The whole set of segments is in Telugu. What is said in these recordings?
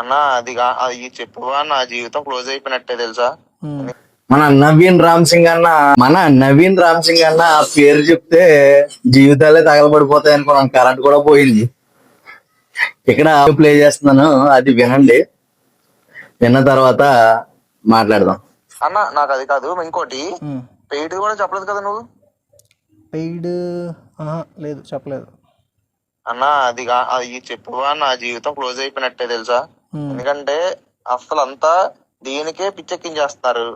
అన్నా అది చెప్పువా, నా జీవితం క్లోజ్ అయిపోయినట్టే తెలుసా. మన నవీన్ రామ్ సింగ్ అన్న ఆ పేరు చెప్తే జీవితాలే తగలబడిపోతాయి అనుకున్నాం. కరెంట్ కూడా పోయింది. ఇక్కడ ప్లే చేస్తున్నాను, అది వినండి. విన్న తర్వాత మాట్లాడదాం. అన్న నాకు అది కాదు, ఇంకోటి పెయిడ్ కూడా చెప్పలేదు కదా నువ్వు. పెయిడ్ లేదు, చెప్పలేదు అన్నా. అది చెప్పువా, నా జీవితం క్లోజ్ అయిపోయినట్టే తెలుసా. ఎందుకంటే అసలు అంతా దీనికే పిచ్చెక్కించేస్తున్నారు.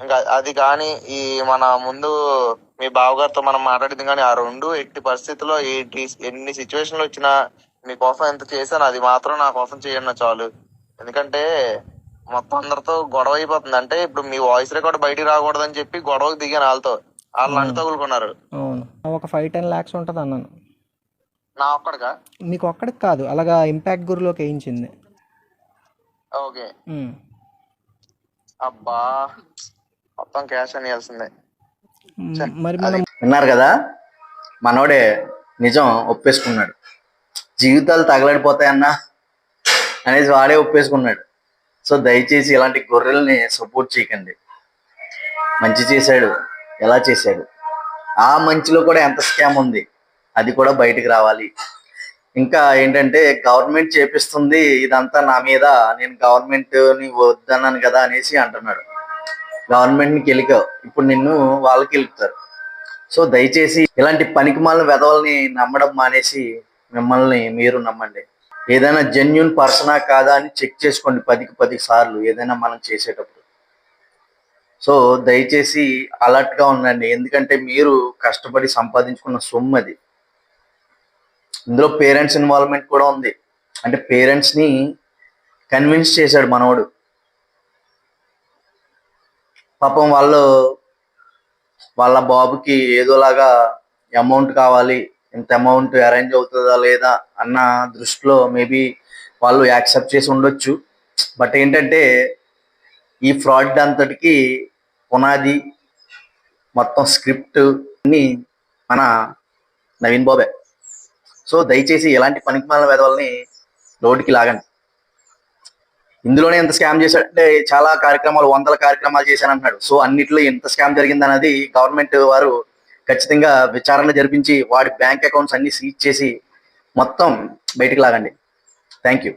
ఇంకా అది కానీ ఈ మన ముందు మీ బావగారితో మనం మాట్లాడింది కానీ ఆ రెండు ఎట్టి పరిస్థితుల్లో ఎన్ని సిచ్యువేషన్లు వచ్చినా మీకోసం ఎంత చేశాను అది మాత్రం నా కోసం చేయండి చాలు. ఎందుకంటే మొత్తం అందరితో గొడవ అయిపోతుంది. అంటే ఇప్పుడు మీ వాయిస్ రికార్డ్ బయటికి రాకూడదని చెప్పి గొడవకు దిగాను వాళ్ళతో. వాళ్ళు అంటు తగులుకున్నారు. ఒక 5-10 lakhs ఉంటుంది అన్నాను. నా ఒక్కడిగా? మీకు ఒక్కడికి కాదు, అలాగా ఇంపాక్ట్ గురిలోకి వేయించింది. ఓకే. అబ్బా, మొత్తం క్యాష్ అనేయాల్సిందే. మరి మనం విన్నారు కదా, మనోడే నిజం ఒప్పేసుకున్నాడు. జీవితాలు తగలడిపోతాయన్నా అనేసి వాడే ఒప్పేసుకున్నాడు. సో దయచేసి ఇలాంటి గొర్రెల్ని సపోర్ట్ చేయకండి. మంచి చేశాడు, ఎలా చేశాడు, ఆ మంచిలో కూడా ఎంత స్కామ్ ఉంది అది కూడా బయటకు రావాలి. ఇంకా ఏంటంటే గవర్నమెంట్ చేపిస్తుంది ఇదంతా నా మీద, నేను గవర్నమెంట్ని వద్దన్నాను కదా అనేసి అంటున్నాడు. గవర్నమెంట్ని గెలికావు, ఇప్పుడు నిన్ను వాళ్ళకి గెలుపుతారు. సో దయచేసి ఇలాంటి పనికిమాలిన వెధవల్ని నమ్మడం మానేసి మిమ్మల్ని మీరు నమ్మండి. ఏదైనా జెన్యూన్ పర్సనా కాదా అని చెక్ చేసుకోండి 10కి 10 సార్లు ఏదైనా మనం చేసేటప్పుడు. సో దయచేసి అలర్ట్గా ఉండండి. ఎందుకంటే మీరు కష్టపడి సంపాదించుకున్న సొమ్ము అది. ఇందులో పేరెంట్స్ ఇన్వాల్వ్మెంట్ కూడా ఉంది. అంటే పేరెంట్స్ని కన్విన్స్ చేశాడు మనోడు. పాపం వాళ్ళ బాబుకి ఏదోలాగా అమౌంట్ కావాలి, ఇంత అమౌంట్ అరేంజ్ అవుతుందా లేదా అన్న దృష్టిలో మేబీ వాళ్ళు యాక్సెప్ట్ చేసి ఉండొచ్చు. బట్ ఏంటంటే ఈ ఫ్రాడ్ అంతటికి పునాది మొత్తం స్క్రిప్ట్ అన్ని మన నవీన్ బాబే. సో దయచేసి ఎలాంటి పనికిమాలిన వెధవల్ని రోడ్డుకి లాగండి. ఇందులోనే ఎంత స్కామ్ చేశాడంటే చాలా కార్యక్రమాలు, 100 కార్యక్రమాలు చేశానంటున్నాడు. సో అన్నిట్లో ఎంత స్కామ్ జరిగిందన్నది గవర్నమెంట్ వారు ఖచ్చితంగా విచారణ జరిపించి వాడి బ్యాంక్ అకౌంట్స్ అన్ని సీజ్ చేసి మొత్తం బయటికి లాగండి. Thank you.